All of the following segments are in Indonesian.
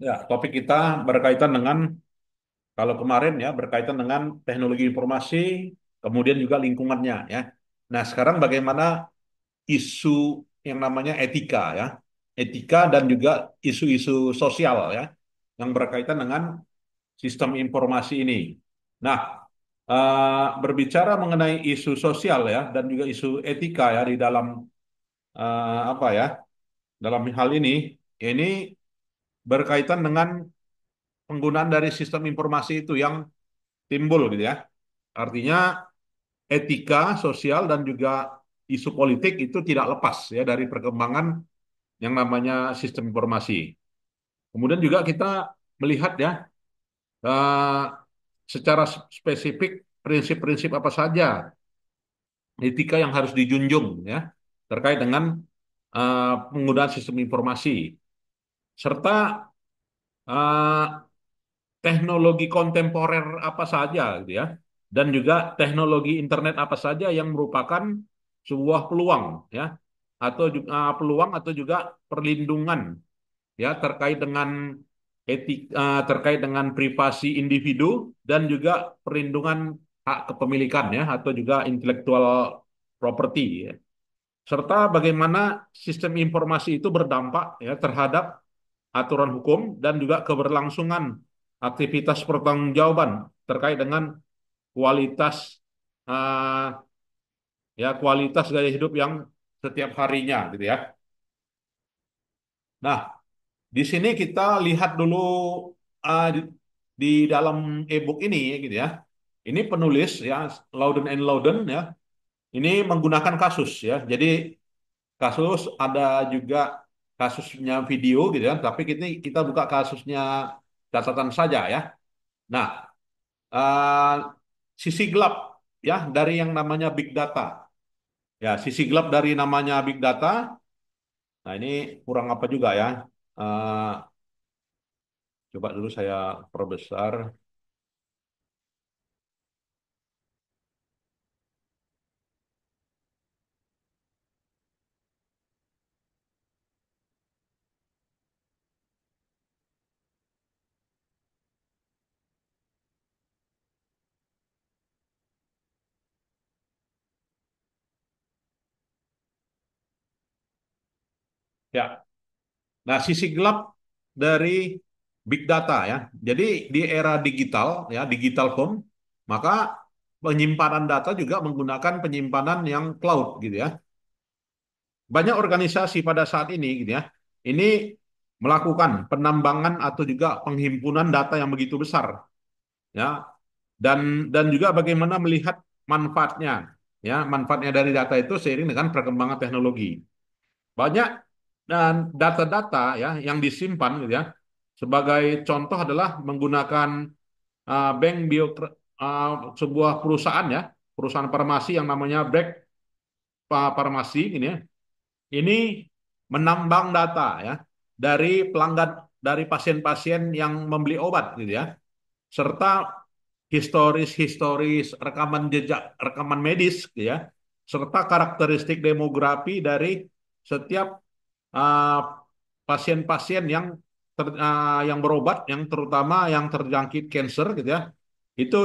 Ya, topik kita berkaitan dengan kalau kemarin ya berkaitan dengan teknologi informasi, kemudian juga lingkungannya ya. Nah, sekarang bagaimana isu yang namanya etika ya, etika dan juga isu-isu sosial ya, yang berkaitan dengan sistem informasi ini. Nah, berbicara mengenai isu sosial ya dan juga isu etika ya di dalam apa ya, dalam hal ini berkaitan dengan penggunaan dari sistem informasi itu yang timbul gitu ya. Artinya etika sosial dan juga isu politik itu tidak lepas ya dari perkembangan yang namanya sistem informasi. Kemudian juga kita melihat ya eh, secara spesifik prinsip-prinsip apa saja etika yang harus dijunjung ya terkait dengan penggunaan sistem informasi serta eh, teknologi kontemporer apa saja gitu ya dan juga teknologi internet apa saja yang merupakan sebuah peluang ya atau juga peluang atau juga perlindungan ya terkait dengan terkait dengan privasi individu dan juga perlindungan hak kepemilikan ya atau juga intellectual property ya. Serta bagaimana sistem informasi itu berdampak ya terhadap aturan hukum dan juga keberlangsungan aktivitas pertanggungjawaban terkait dengan kualitas uh, kualitas gaya hidup yang setiap harinya gitu ya. Nah, di sini kita lihat dulu di dalam e-book ini gitu ya. Ini penulis ya Loudon and Loudon ya. Ini menggunakan kasus ya. Jadi kasus ada juga kasusnya video gitu ya. Tapi kita buka kasusnya catatan saja ya. Nah, eh, sisi gelap ya dari yang namanya big data. Ya, sisi gelap dari namanya big data. Nah, ini kurang apa juga ya. Eh, Coba dulu saya perbesar. Ya, nah sisi gelap dari big data ya. Jadi di era digital ya, digital phone, maka penyimpanan data juga menggunakan penyimpanan yang cloud gitu ya. Banyak organisasi pada saat ini gitu ya. Ini melakukan penambangan atau juga penghimpunan data yang begitu besar ya. Dan juga bagaimana melihat manfaatnya ya, manfaatnya dari data itu seiring dengan perkembangan teknologi. Banyak dan data-data ya yang disimpan gitu ya. Sebagai contoh adalah menggunakan bank bio sebuah perusahaan ya, perusahaan farmasi yang namanya Break Farmasi ini ya. Ini menambang data ya dari pelanggan dari pasien-pasien yang membeli obat gitu ya, serta historis-historis rekaman jejak rekaman medis gitu ya, serta karakteristik demografi dari setiap uh, pasien-pasien yang berobat, yang terutama yang terjangkit kanker gitu ya, itu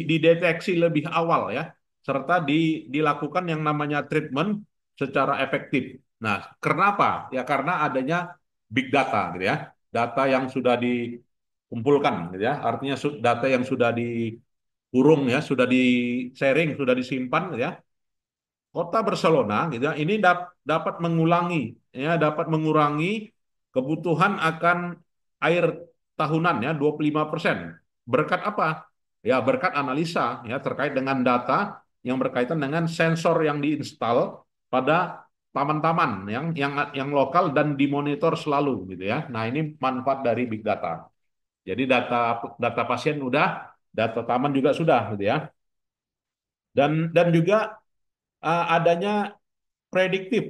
dideteksi lebih awal ya, serta dilakukan yang namanya treatment secara efektif. Nah, kenapa? Ya karena adanya big data gitu ya, data yang sudah dikumpulkan gitu ya, artinya data yang sudah dikurung ya, sudah di sharing, sudah disimpan gitu ya. Kota Barcelona gitu ya, ini dapat mengulangi dapat mengurangi kebutuhan akan air tahunan ya 25%. Berkat apa? Ya berkat analisa ya terkait dengan data yang berkaitan dengan sensor yang diinstal pada taman-taman yang lokal dan dimonitor selalu gitu ya. Nah, ini manfaat dari big data. Jadi data data pasien udah, data taman juga sudah gitu ya. Dan juga adanya prediktif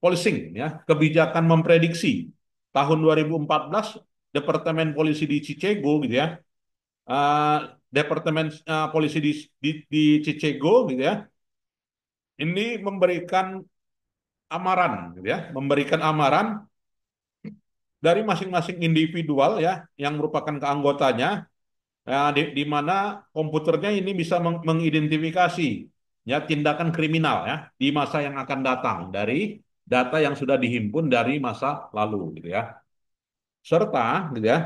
policing ya, kebijakan memprediksi. Tahun 2014 Departemen Polisi di Chicago gitu ya. eh, Departemen Polisi di Chicago gitu ya. Ini memberikan amaran gitu ya, memberikan amaran dari masing-masing individual ya yang merupakan keanggotanya, ya, di mana komputernya ini bisa mengidentifikasi ya tindakan kriminal ya di masa yang akan datang dari data yang sudah dihimpun dari masa lalu gitu ya. Serta gitu ya.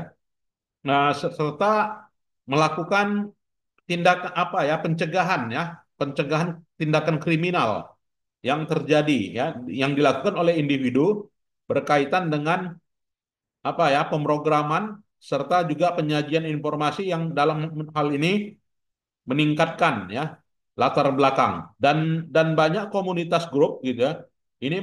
Nah, serta melakukan tindakan apa ya pencegahan ya, pencegahan tindakan kriminal yang terjadi ya yang dilakukan oleh individu berkaitan dengan apa ya pemrograman serta juga penyajian informasi yang dalam hal ini meningkatkan ya latar belakang dan banyak komunitas grup gitu ya ini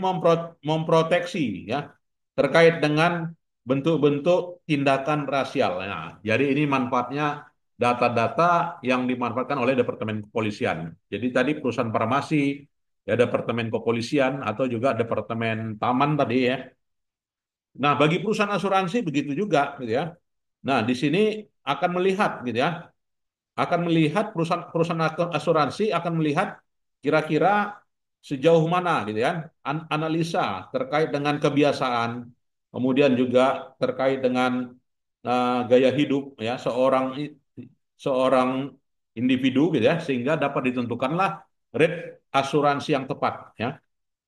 memproteksi ya terkait dengan bentuk-bentuk tindakan rasial. Nah, jadi ini manfaatnya data-data yang dimanfaatkan oleh Departemen Kepolisian. Jadi tadi perusahaan farmasi, ya Departemen Kepolisian atau juga Departemen Taman tadi ya. Nah, bagi perusahaan asuransi begitu juga gitu ya. Nah, di sini akan melihat gitu ya akan melihat perusahaan asuransi akan melihat kira-kira sejauh mana gitu ya analisa terkait dengan kebiasaan, kemudian juga terkait dengan gaya hidup ya seorang individu gitu ya sehingga dapat ditentukanlah rate asuransi yang tepat ya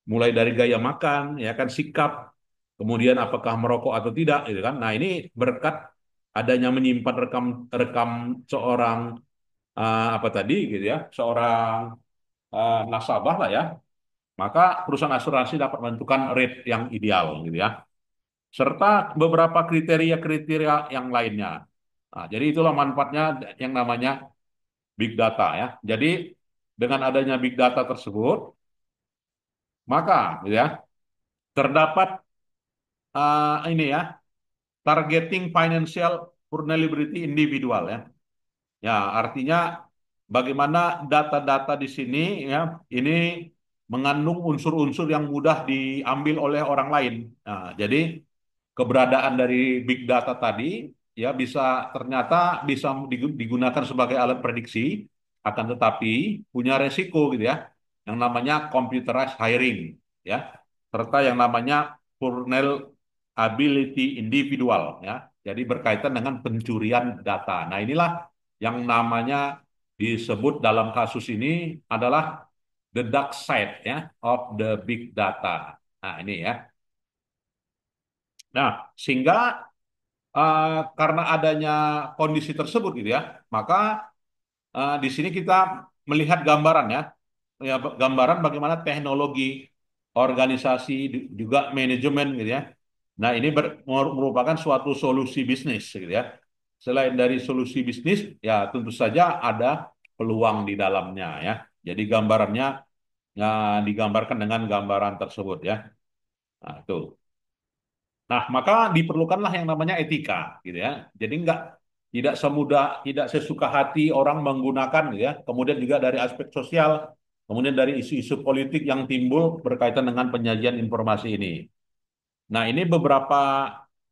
mulai dari gaya makan ya kan sikap kemudian apakah merokok atau tidak gitu kan. Nah, ini berkat adanya menyimpan rekam rekam seorang apa tadi gitu ya seorang nasabah lah ya maka perusahaan asuransi dapat menentukan rate yang ideal gitu ya serta beberapa kriteria-kriteria yang lainnya. Nah, jadi itulah manfaatnya yang namanya big data ya. Jadi dengan adanya big data tersebut maka gitu ya terdapat ini ya targeting financial vulnerability individual ya. Ya, artinya bagaimana data-data di sini ya ini mengandung unsur-unsur yang mudah diambil oleh orang lain. Nah, jadi keberadaan dari big data tadi ya ternyata bisa digunakan sebagai alat prediksi, akan tetapi punya resiko gitu ya, yang namanya computerized hiring ya, serta yang namanya vulnerability individual ya. Jadi berkaitan dengan pencurian data. Nah, inilah yang namanya disebut dalam kasus ini adalah the dark side ya of the big data. Nah, ini ya. Nah, sehingga karena adanya kondisi tersebut gitu ya, maka di sini kita melihat gambaran ya, ya gambaran bagaimana teknologi, organisasi juga manajemen gitu ya. Nah, ini merupakan suatu solusi bisnis gitu ya. Selain dari solusi bisnis, ya tentu saja ada peluang di dalamnya ya. Jadi gambarannya ya, digambarkan dengan gambaran tersebut ya. Nah, itu. Nah, maka diperlukanlah yang namanya etika, gitu ya. Jadi tidak semudah, tidak sesuka hati orang menggunakan, gitu ya. Kemudian juga dari aspek sosial, kemudian dari isu-isu politik yang timbul berkaitan dengan penyajian informasi ini. Nah, ini beberapa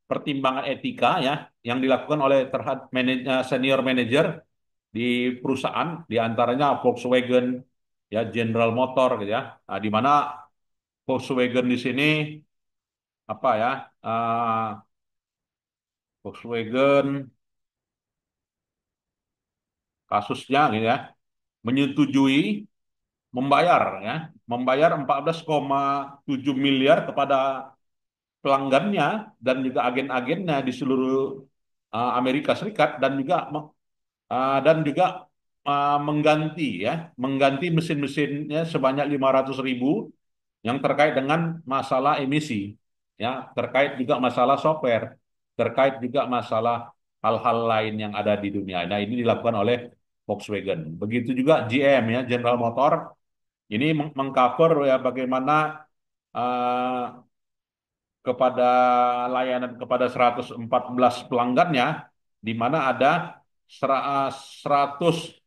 pertimbangan etika ya yang dilakukan oleh terhadap senior manager di perusahaan, di antaranya Volkswagen, ya General Motor, gitu ya. Nah, di mana Volkswagen di sini apa ya? Volkswagen kasusnya gitu ya menyetujui membayar ya membayar 14,7 miliar kepada pelanggannya dan juga agen-agennya di seluruh Amerika Serikat dan juga mengganti ya mengganti mesin-mesinnya sebanyak 500.000 yang terkait dengan masalah emisi ya terkait juga masalah software terkait juga masalah hal-hal lain yang ada di dunia. Nah, ini dilakukan oleh Volkswagen. Begitu juga GM ya General Motor ini mengcover ya bagaimana uh, kepada layanan kepada 114 pelanggannya di mana ada 100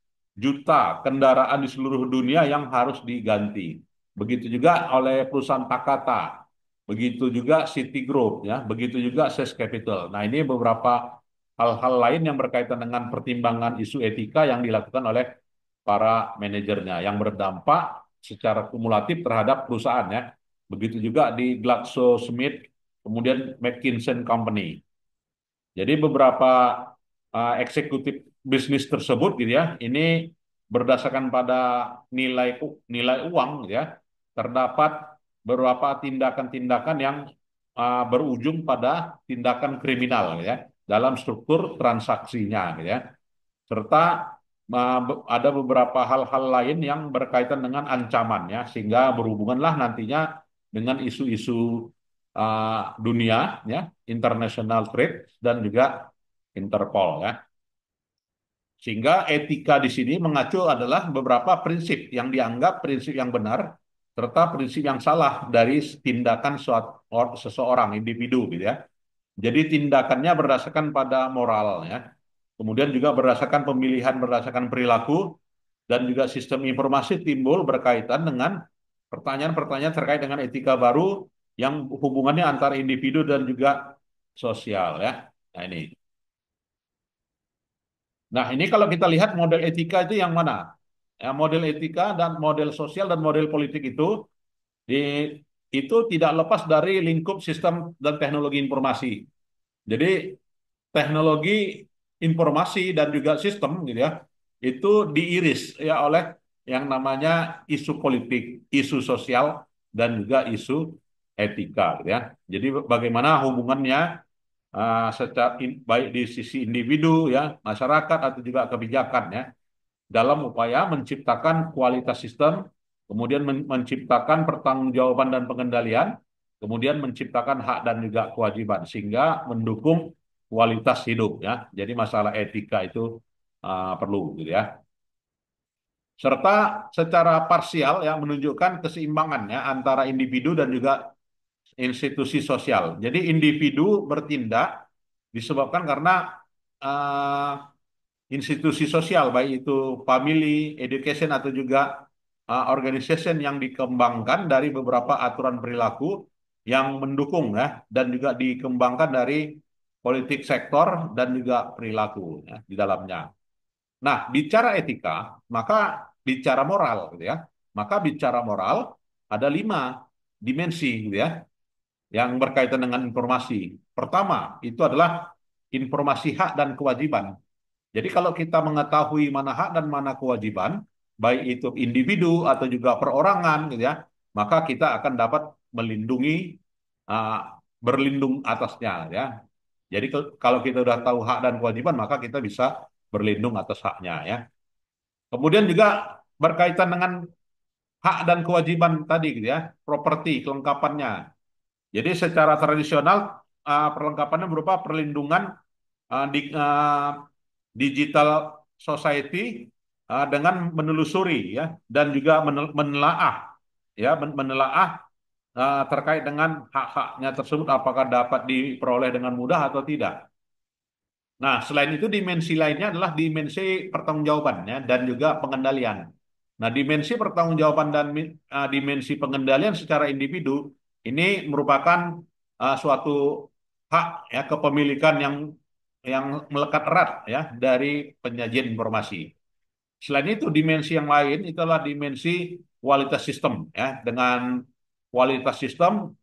juta kendaraan di seluruh dunia yang harus diganti. Begitu juga oleh perusahaan Takata, begitu juga Citigroup ya, begitu juga Ses Capital. Nah, ini beberapa hal-hal lain yang berkaitan dengan pertimbangan isu etika yang dilakukan oleh para manajernya yang berdampak secara kumulatif terhadap perusahaan ya. Begitu juga di GlaxoSmith kemudian McKinsey Company. Jadi beberapa eksekutif bisnis tersebut gitu ya, ini berdasarkan pada nilai uang gitu ya, terdapat beberapa tindakan-tindakan yang berujung pada tindakan kriminal gitu ya dalam struktur transaksinya gitu ya. Serta ada beberapa hal-hal lain yang berkaitan dengan ancaman ya, sehingga berhubunganlah nantinya dengan isu-isu dunia ya, international trade dan juga Interpol ya. Sehingga etika di sini mengacu adalah beberapa prinsip yang dianggap prinsip yang benar serta prinsip yang salah dari tindakan seseorang individu gitu ya. Jadi tindakannya berdasarkan pada moral ya. Kemudian juga berdasarkan pemilihan berdasarkan perilaku dan juga sistem informasi timbul berkaitan dengan pertanyaan-pertanyaan terkait dengan etika baru yang hubungannya antara individu dan juga sosial ya. Nah ini. Nah ini kalau kita lihat model etika itu yang mana? Ya, model etika dan model sosial dan model politik itu di, itu tidak lepas dari lingkup sistem dan teknologi informasi. Jadi teknologi informasi dan juga sistem gitu ya itu diiris ya oleh yang namanya isu politik, isu sosial dan juga isu etika gitu ya. Jadi bagaimana hubungannya secara baik di sisi individu ya, masyarakat atau juga kebijakan ya dalam upaya menciptakan kualitas sistem, kemudian menciptakan pertanggungjawaban dan pengendalian, kemudian menciptakan hak dan juga kewajiban sehingga mendukung kualitas hidup ya. Jadi masalah etika itu perlu gitu ya. Serta secara parsial yang menunjukkan keseimbangan ya antara individu dan juga institusi sosial. Jadi individu bertindak disebabkan karena uh, institusi sosial, baik itu family, education, atau juga organization yang dikembangkan dari beberapa aturan perilaku yang mendukung ya, dan juga dikembangkan dari politik sektor dan juga perilaku ya, di dalamnya. Nah, bicara etika, maka bicara moral, gitu ya. Maka bicara moral ada 5 dimensi, gitu ya, yang berkaitan dengan informasi. Pertama, itu adalah informasi hak dan kewajiban. Jadi kalau kita mengetahui mana hak dan mana kewajiban, baik itu individu atau juga perorangan, gitu ya, maka kita akan dapat melindungi, uh, berlindung atasnya, ya. Jadi kalau kita sudah tahu hak dan kewajiban, maka kita bisa berlindung atas haknya, ya. Kemudian juga berkaitan dengan hak dan kewajiban tadi, gitu ya, properti kelengkapannya. Jadi secara tradisional perlengkapannya berupa perlindungan digital society dengan menelusuri ya dan juga menelaah ya menelaah terkait dengan hak-haknya tersebut apakah dapat diperoleh dengan mudah atau tidak. Nah, selain itu dimensi lainnya adalah dimensi pertanggungjawabannya dan juga pengendalian. Nah, dimensi pertanggungjawaban dan dimensi pengendalian secara individu ini merupakan suatu hak ya kepemilikan yang melekat erat ya dari penyajian informasi. Selain itu, dimensi yang lain itu adalah dimensi kualitas sistem ya dengan kualitas sistem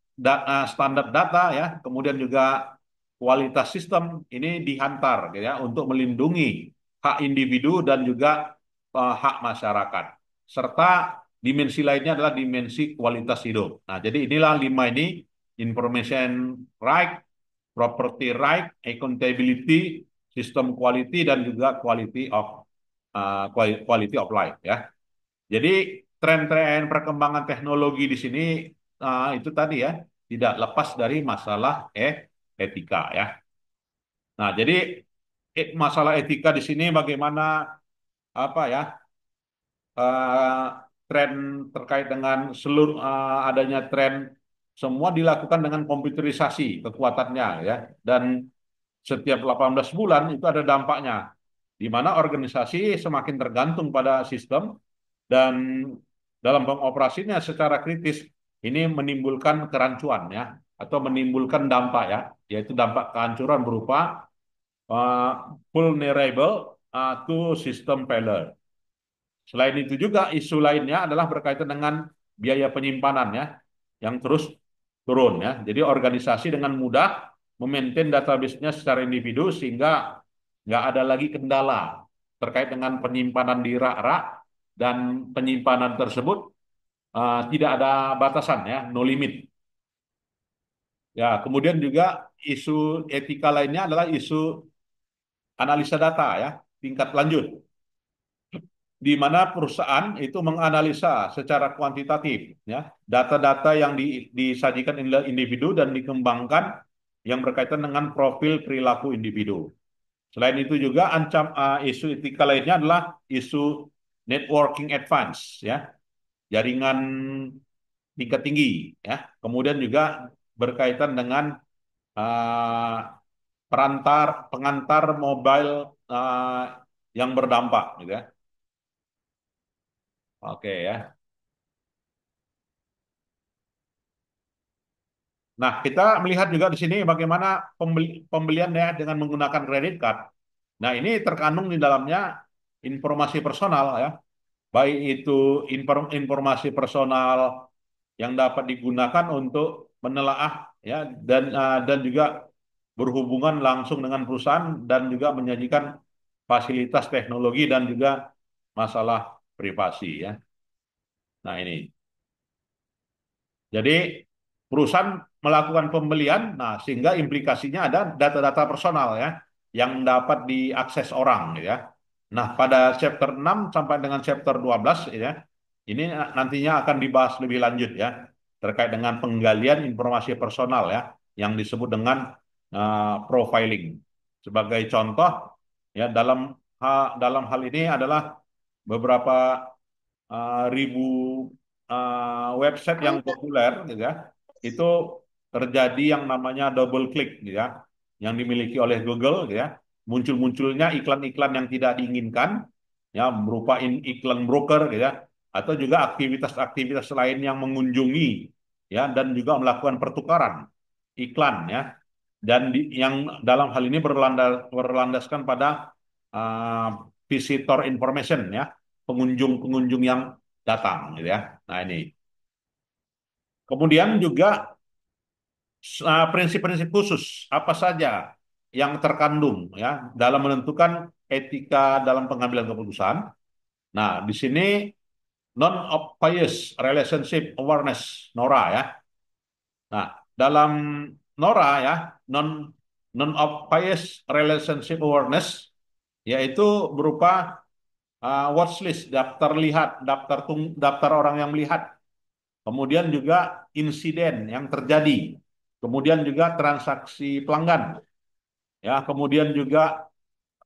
standar data ya, kemudian juga kualitas sistem ini dihantar gitu ya untuk melindungi hak individu dan juga hak masyarakat. Serta dimensi lainnya adalah dimensi kualitas hidup. Nah, jadi inilah 5 ini information right, property right, accountability, system quality dan juga quality of life ya. Jadi tren-tren perkembangan teknologi di sini itu tadi ya tidak lepas dari masalah etika ya. Nah, jadi masalah etika di sini bagaimana apa ya eh, tren terkait dengan seluruh adanya tren semua dilakukan dengan komputerisasi kekuatannya ya dan setiap 18 bulan itu ada dampaknya di mana organisasi semakin tergantung pada sistem dan dalam pengoperasinya secara kritis ini menimbulkan kerancuan ya atau menimbulkan dampak ya yaitu dampak kehancuran berupa uh, vulnerable to system failure. Selain itu juga isu lainnya adalah berkaitan dengan biaya penyimpanan ya yang terus turun ya. Jadi organisasi dengan mudah memaintain database-nya secara individu sehingga nggak ada lagi kendala terkait dengan penyimpanan di rak-rak dan penyimpanan tersebut tidak ada batasan ya, no limit. Ya, kemudian juga isu etika lainnya adalah isu analisa data ya, tingkat lanjut, di mana perusahaan itu menganalisa secara kuantitatif ya data-data yang disajikan oleh individu dan dikembangkan yang berkaitan dengan profil perilaku individu. Selain itu juga isu etika lainnya adalah isu networking advance ya, jaringan tingkat tinggi ya. Kemudian juga berkaitan dengan uh, pengantar mobile yang berdampak gitu ya. Oke ya. Nah, kita melihat juga di sini bagaimana pembelian ya dengan menggunakan kredit card. Nah, ini terkandung di dalamnya informasi personal ya, baik itu informasi personal yang dapat digunakan untuk menelaah ya dan juga berhubungan langsung dengan perusahaan dan juga menyajikan fasilitas teknologi dan juga masalah privasi ya. Nah, ini. Jadi perusahaan melakukan pembelian, nah sehingga implikasinya ada data-data personal ya yang dapat diakses orang gitu ya. Nah, pada chapter 6 sampai dengan chapter 12 ya, ini nantinya akan dibahas lebih lanjut ya terkait dengan penggalian informasi personal ya yang disebut dengan profiling. Sebagai contoh ya dalam hal ini adalah beberapa ribu website yang populer gitu ya, itu terjadi yang namanya double click gitu ya, yang dimiliki oleh Google gitu ya, muncul-munculnya iklan-iklan yang tidak diinginkan ya berupa iklan broker gitu ya, atau juga aktivitas-aktivitas lain yang mengunjungi ya dan juga melakukan pertukaran iklan ya, dan yang dalam hal ini berlandaskan pada uh, visitor information ya, pengunjung-pengunjung yang datang gitu ya. Nah, ini. Kemudian juga prinsip-prinsip khusus apa saja yang terkandung ya dalam menentukan etika dalam pengambilan keputusan. Nah, di sini non-obvious relationship awareness NORA ya. Nah, dalam NORA ya, non non-obvious relationship awareness yaitu berupa watch list, daftar lihat, daftar orang yang melihat. Kemudian juga insiden yang terjadi, kemudian juga transaksi pelanggan, ya, kemudian juga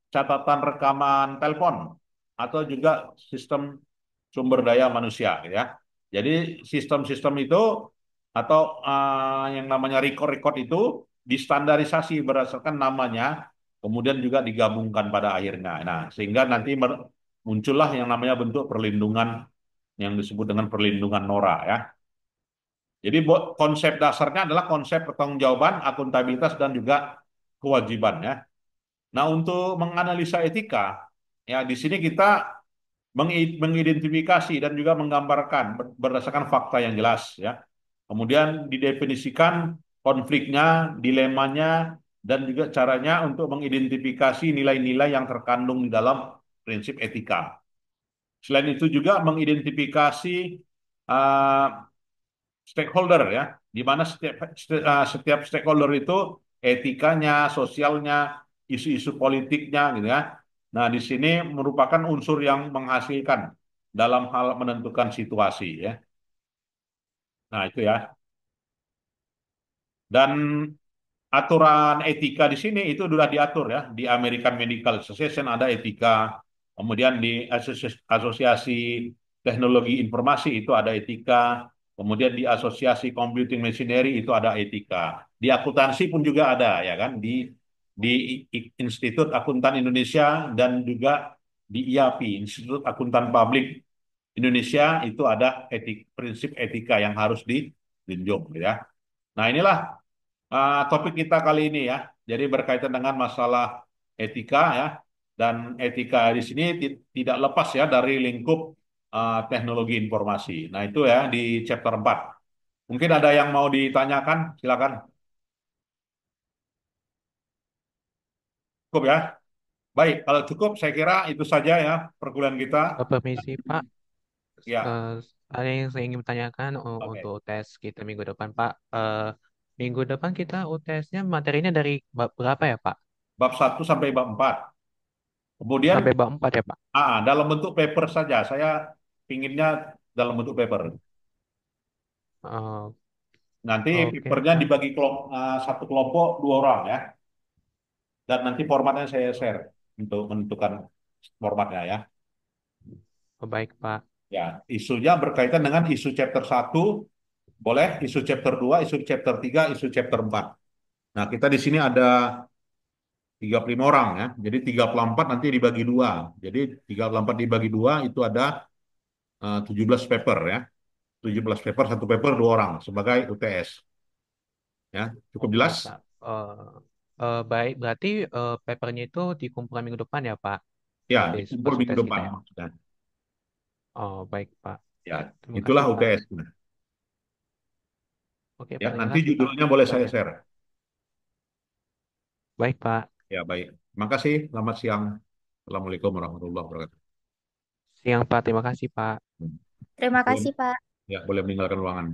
catatan rekaman telepon, atau juga sistem sumber daya manusia, gitu ya. Jadi sistem-sistem itu atau yang namanya record-record itu distandarisasi berdasarkan namanya, kemudian juga digabungkan pada akhirnya. Nah, sehingga nanti muncullah yang namanya bentuk perlindungan yang disebut dengan perlindungan NORA ya. Jadi konsep dasarnya adalah konsep pertanggungjawaban, akuntabilitas, dan juga kewajiban ya. Nah, untuk menganalisa etika, ya di sini kita mengidentifikasi dan juga menggambarkan berdasarkan fakta yang jelas ya. Kemudian didefinisikan konfliknya, dilemanya, dan juga caranya untuk mengidentifikasi nilai-nilai yang terkandung di dalam prinsip etika. Selain itu juga mengidentifikasi uh, stakeholder ya, di mana setiap stakeholder itu etikanya, sosialnya, isu-isu politiknya gitu ya. Nah, di sini merupakan unsur yang menghasilkan dalam hal menentukan situasi ya. Nah, itu ya. Dan aturan etika di sini itu sudah diatur ya. Di American Medical Association ada etika, kemudian di Asosiasi Teknologi Informasi itu ada etika, kemudian di Asosiasi Computing Machinery itu ada etika. Di akuntansi pun juga ada ya kan, di Institut Akuntan Indonesia dan juga di IAPI, Institut Akuntan Publik Indonesia itu ada prinsip etika yang harus dijunjung ya. Nah, inilah topik kita kali ini ya. Jadi berkaitan dengan masalah etika ya. Dan etika di sini tidak lepas ya dari lingkup teknologi informasi. Nah, itu ya di chapter 4. Mungkin ada yang mau ditanyakan, silakan. Cukup ya. Baik, kalau cukup saya kira itu saja ya perkuliahan kita. Permisi Pak, Ya, Eh, ada yang saya ingin tanyakan oke. untuk tes kita minggu depan Pak. Minggu depan kita UTS-nya materinya dari bab berapa ya Pak? Bab 1 sampai bab 4. Kemudian Sampai bab 4 ya Pak? dalam bentuk paper saja. Saya pinginnya dalam bentuk paper. Oh, Nanti oke papernya Pak. dibagi satu kelompok 2 orang ya. Dan nanti formatnya saya share untuk menentukan formatnya ya. Oh, baik Pak. Ya, isunya berkaitan dengan isu chapter 1, boleh isu chapter 2, isu chapter 3, isu chapter 4. Nah, kita di sini ada 35 orang ya. Jadi 34 nanti dibagi 2. Jadi 34 dibagi 2 itu ada 17 paper ya. 17 paper, satu paper 2 orang sebagai UTS. Ya, cukup Oh, jelas? baik Pak. Baik, berarti papernya itu dikumpulkan minggu depan ya Pak? Ya, Habis dikumpul pas minggu UTS kita depan ya? maksudnya. Oh, baik Pak. Ya, Terima itulah kasih Pak. UTS. Oke Ya, Pak, terima nanti kasih Pak judulnya boleh saya banyak. share. Baik Pak. Ya, baik. Terima kasih. Selamat siang. Assalamualaikum warahmatullahi wabarakatuh. Siang Pak, terima kasih Pak. Hmm. Terima kasih, Pak. Ya, boleh meninggalkan ruangan.